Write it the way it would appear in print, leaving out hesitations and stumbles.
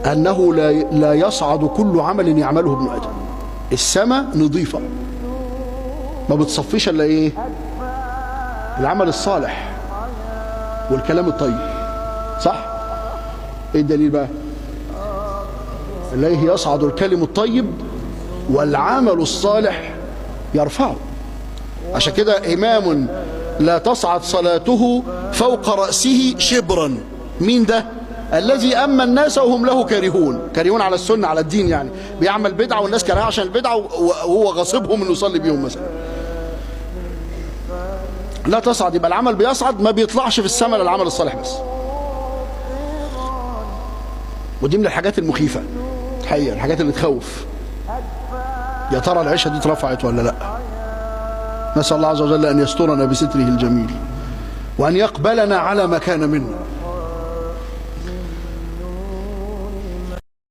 أنه لا يصعد كل عمل يعمله ابن آدم. السماء نظيفة ما بتصفيش إلا إيه؟ العمل الصالح والكلام الطيب، صح؟ إيه الدليل بقى؟ إليه يصعد الكلم الطيب والعمل الصالح يرفعه. عشان كده إمام لا تصعد صلاته فوق رأسه شبرا. مين ده؟ الذي أما الناس وهم له كارهون على السنة، على الدين يعني، بيعمل بدعة والناس كارهة عشان البدعة وهو غاصبهم انه يصلي بيهم مثلا. لا تصعد، يبقى العمل بيصعد، ما بيطلعش في السماء للعمل الصالح بس. ودي من الحاجات المخيفة الحقيقة، الحاجات اللي تخوف. يا ترى العيشة دي اترفعت ولا لا؟ نسأل الله عز وجل أن يسترنا بستره الجميل وأن يقبلنا على ما كان منا.